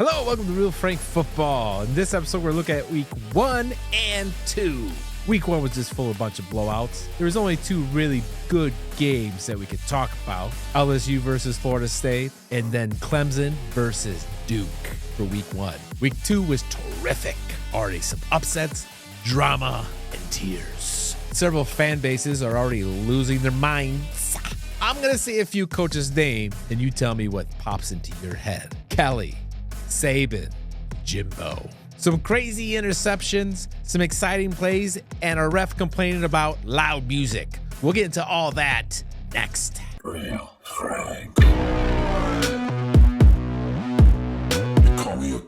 Hello, welcome to Real Frank Football. In this episode, we're looking at week 1 and 2. Week 1 was just full of a bunch of blowouts. There was only 2 really good games that we could talk about. LSU versus Florida State, and then Clemson versus Duke for week 1. Week 2 was terrific. Already some upsets, drama, and tears. Several fan bases are already losing their minds. I'm going to say a few coaches' names, and you tell me what pops into your head. Kelly, Saban, Jimbo. Some crazy interceptions, some exciting plays, and a ref complaining about loud music. We'll get into all that next. Real Frank. You call me a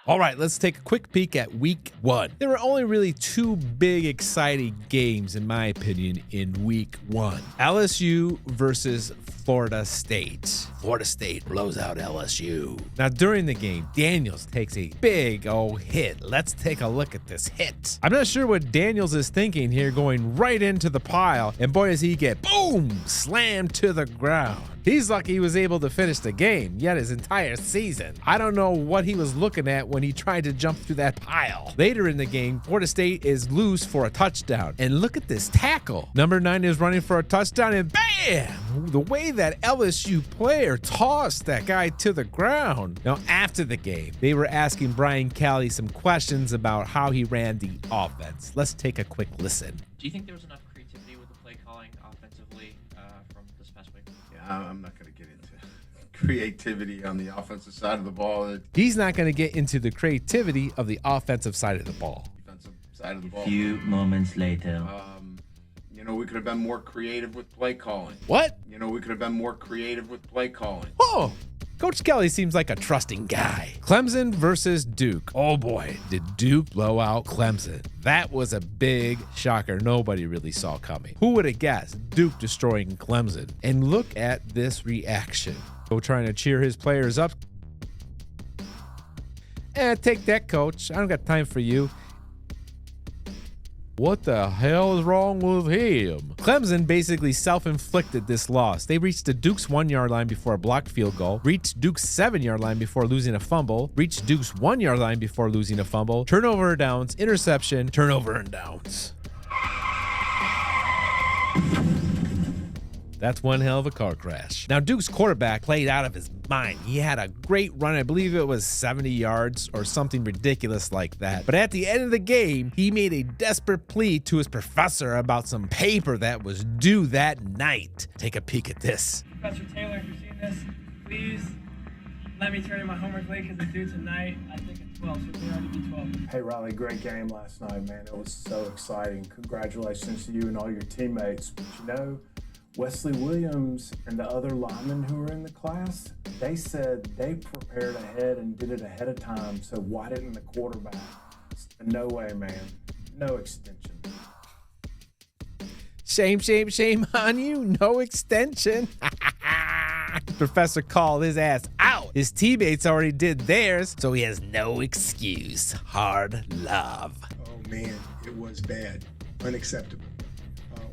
All right, let's take a quick peek at week 1. There were only really 2 big exciting games, in my opinion, in week 1. LSU versus Florida State. Florida State blows out LSU. Now, during the game, Daniels takes a big old hit. Let's take a look at this hit. I'm not sure what Daniels is thinking here, going right into the pile, and boy, does he get, boom, slammed to the ground. He's lucky he was able to finish the game, yet his entire season. I don't know what he was looking at when he tried to jump through that pile. Later in the game, Florida State is loose for a touchdown. And look at this tackle. Number 9 is running for a touchdown, and bam! The way that LSU player tossed that guy to the ground. Now, after the game, they were asking Brian Kelly some questions about how he ran the offense. Let's take a quick listen. Do you think there was enough creativity with the play calling offensively from this past week? I'm not going to get into creativity on the offensive side of the ball. He's not going to get into the creativity of the offensive side of the ball. Defensive side of the ball. A few moments later. We could have been more creative with play calling. What? We could have been more creative with play calling. Oh, Coach Kelly seems like a trusting guy. Clemson versus Duke. Oh boy, did Duke blow out Clemson. That was a big shocker nobody really saw coming. Who would have guessed Duke destroying Clemson? And look at this reaction. Go trying to cheer his players up. Take that, coach. I don't got time for you. What the hell is wrong with him? Clemson basically self-inflicted this loss. They reached the Duke's 1-yard line before a blocked field goal, reached Duke's 7-yard line before losing a fumble, reached Duke's 1-yard line before losing a fumble, turnover and downs, interception, turnover and downs. That's one hell of a car crash. Now, Duke's quarterback played out of his mind. He had a great run. I believe it was 70 yards or something ridiculous like that. But at the end of the game, he made a desperate plea to his professor about some paper that was due that night. Take a peek at this. Professor Taylor, if you're seeing this, please let me turn in my homework late because it's due tonight. I think it's 12, so it may already be 12. Hey Riley, great game last night, man. It was so exciting. Congratulations to you and all your teammates. But Wesley Williams and the other linemen who were in the class, they said they prepared ahead and did it ahead of time, so why didn't the quarterback? No way, man. No extension. Shame, shame, shame on you. No extension. Professor called his ass out. His teammates already did theirs, so he has no excuse. Hard love. Oh, man, it was bad. Unacceptable.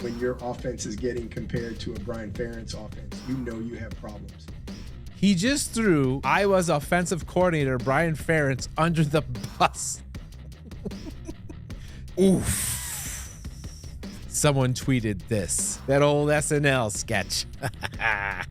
When your offense is getting compared to a Brian Ferentz offense, you know you have problems. He just threw Iowa's offensive coordinator, Brian Ferentz, under the bus. Oof. Someone tweeted this. That old SNL sketch.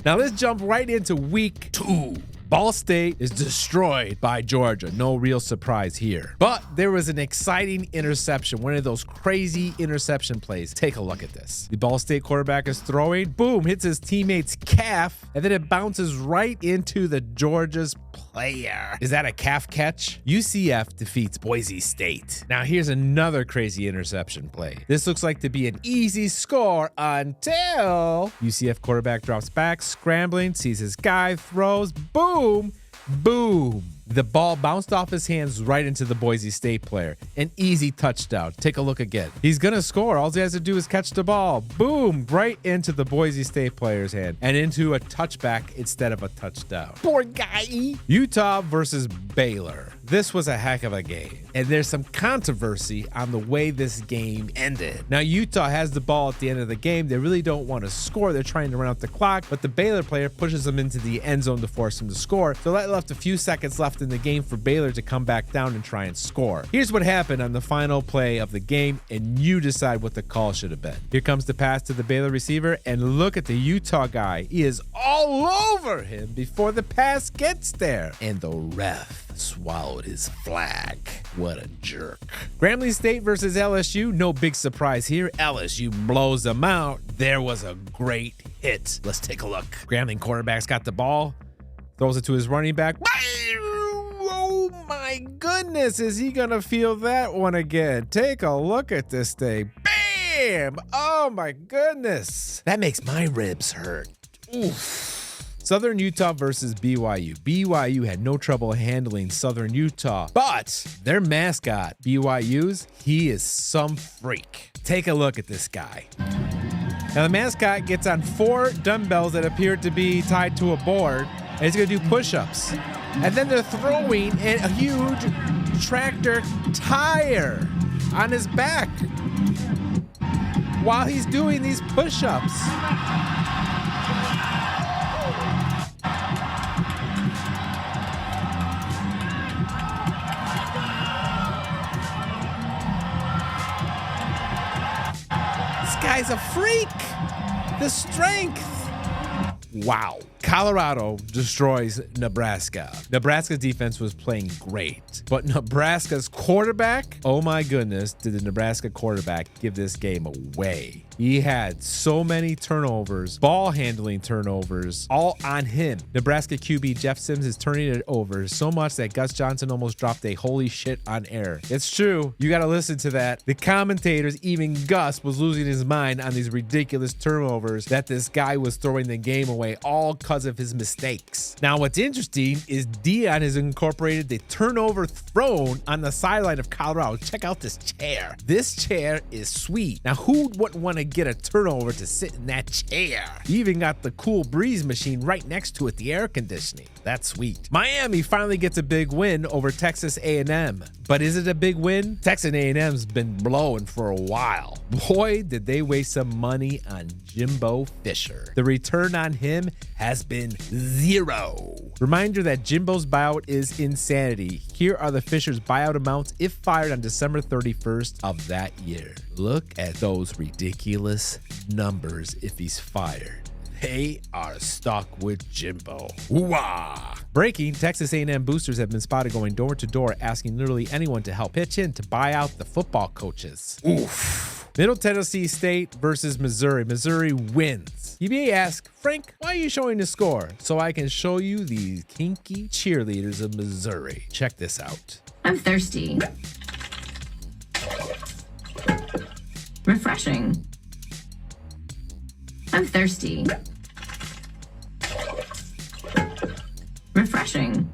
Now let's jump right into week 2. Ball State is destroyed by Georgia. No real surprise here. But there was an exciting interception, one of those crazy interception plays. Take a look at this. The Ball State quarterback is throwing, boom, hits his teammate's calf, and then it bounces right into the Georgia's player. Is that a calf catch? UCF defeats Boise State. Now here's another crazy interception play. This looks like to be an easy score until UCF quarterback drops back, scrambling, sees his guy, throws, boom, boom. The ball bounced off his hands right into the Boise State player. An easy touchdown. Take a look again. He's going to score. All he has to do is catch the ball. Boom, right into the Boise State player's hand and into a touchback instead of a touchdown. Poor guy. Utah versus Baylor. This was a heck of a game, and there's some controversy on the way this game ended. Now, Utah has the ball at the end of the game. They really don't want to score. They're trying to run out the clock, but the Baylor player pushes them into the end zone to force them to score. So that left a few seconds left in the game for Baylor to come back down and try and score. Here's what happened on the final play of the game, and you decide what the call should have been. Here comes the pass to the Baylor receiver, and look at the Utah guy. He is all over him before the pass gets there, and the ref swallowed his flag. What a jerk. Grambling State versus LSU. No big surprise here. LSU blows them out. There was a great hit. Let's take a look. Grambling quarterback's got the ball. Throws it to his running back. Oh my goodness. Is he going to feel that one again? Take a look at this thing. Bam! Oh my goodness. That makes my ribs hurt. Oof. Southern Utah versus BYU. BYU had no trouble handling Southern Utah, but their mascot, BYU's, he is some freak. Take a look at this guy. Now the mascot gets on 4 dumbbells that appear to be tied to a board, and he's gonna do push-ups. And then they're throwing a huge tractor tire on his back while he's doing these push-ups. Guy's a freak. The strength. Wow. Colorado destroys Nebraska. Nebraska's defense was playing great, but Nebraska's quarterback, oh my goodness, did the Nebraska quarterback give this game away. He had so many turnovers, ball handling turnovers, all on him. Nebraska QB Jeff Sims is turning it over so much that Gus Johnson almost dropped a holy shit on air. It's true. You got to listen to that. The commentators, even Gus, was losing his mind on these ridiculous turnovers that this guy was throwing the game away, all because of his mistakes. Now, what's interesting is Dion has incorporated the turnover thrown on the sideline of Colorado. Check out this chair. This chair is sweet. Now, who wouldn't want to get a turnover to sit in that chair? You even got the cool breeze machine right next to it, the air conditioning. That's sweet. Miami finally gets a big win over Texas A&M. But is it a big win? Texas A&M's been blowing for a while. Boy, did they waste some money on Jimbo Fisher. The return on him has been 0. Reminder that Jimbo's buyout is insanity. Here are the Fisher's buyout amounts if fired on December 31st of that year. Look at those ridiculous numbers if he's fired. They are stuck with Jimbo. Wah! Breaking, Texas A&M boosters have been spotted going door to door asking literally anyone to help pitch in to buy out the football coaches. Oof. Middle Tennessee State versus Missouri. Missouri wins. You may ask, Frank, why are you showing the score? So I can show you these kinky cheerleaders of Missouri. Check this out. I'm thirsty. Refreshing. I'm thirsty. Refreshing.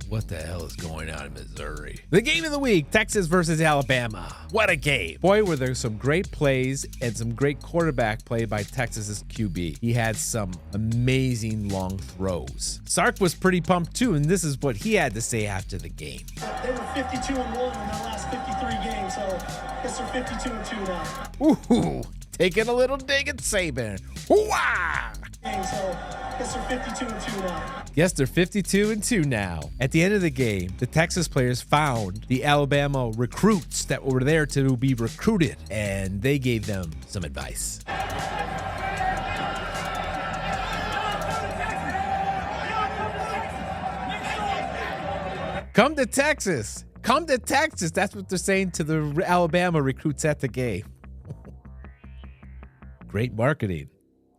What the hell is going on in Missouri? The game of the week, Texas versus Alabama. What a game. Boy, were there some great plays and some great quarterback play by Texas's QB. He had some amazing long throws. Sark was pretty pumped too, and this is what he had to say after the game. They were 52-1 in their last 53 games, so I guess they're 52-2 now. Ooh, taking a little dig at Saban. Hoo-wah! So I guess they're 52-2 now. Yes, they're 52-2 now. At the end of the game, the Texas players found the Alabama recruits that were there to be recruited, and they gave them some advice. Come to Texas. Come to Texas. That's what they're saying to the Alabama recruits at the game. Great marketing.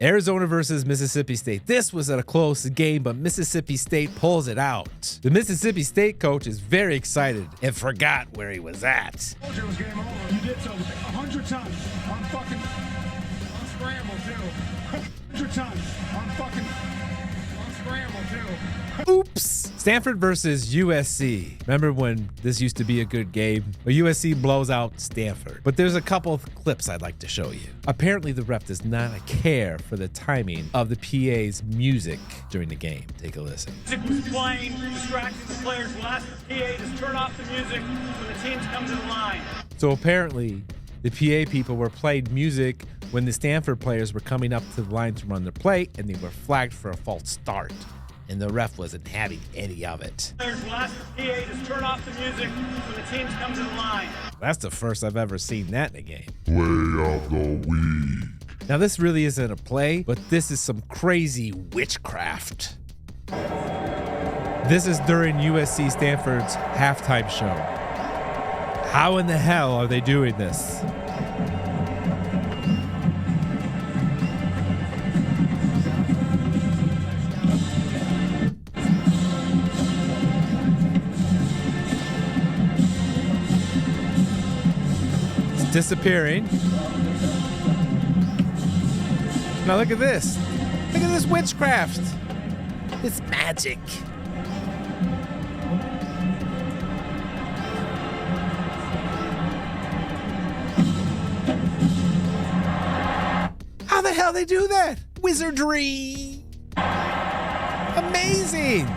Arizona versus Mississippi State. This was a close game, but Mississippi State pulls it out. The Mississippi State coach is very excited and forgot where he was at. I told you it was game over. You did so 100 times. I'm scrambled too. 100 times. I'm scrambled too. Oops. Stanford versus USC. Remember when this used to be a good game? Well, USC blows out Stanford. But there's a couple of clips I'd like to show you. Apparently the ref does not care for the timing of the PA's music during the game. Take a listen. Music was playing, distracting the players. We'll ask the PA to turn off the music when the teams come to the line. So apparently the PA people were playing music when the Stanford players were coming up to the line to run their play, and they were flagged for a false start. And the ref wasn't having any of it. Players will ask the PA to turn off the music when the teams come to the line. That's the first I've ever seen that in a game. Play of the week. Now this really isn't a play, but this is some crazy witchcraft. This is during USC Stanford's halftime show. How in the hell are they doing this? Disappearing. Now look at this. Look at this witchcraft. It's magic. How the hell they do that? Wizardry. Amazing.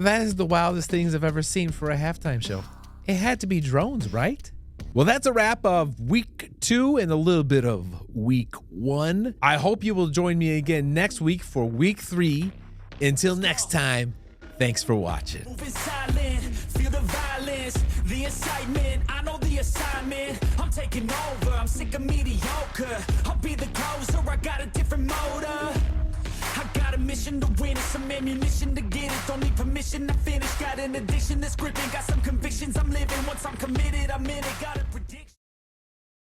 That is the wildest things I've ever seen for a halftime show. It had to be drones, right? Well, that's a wrap of week 2 and a little bit of week 1. I hope you will join me again next week for week 3. Until next time, thanks for watching. Moving silent, feel the violence, the excitement. I know the assignment. I'm taking over. I'm sick of mediocre. I'll be the closer. I got a different motor. I got a mission to win and some ammunition to get it. Don't need permission to finish. Got an addiction that's gripping. Got some convictions I'm living. Once I'm committed, I'm in it. Gotta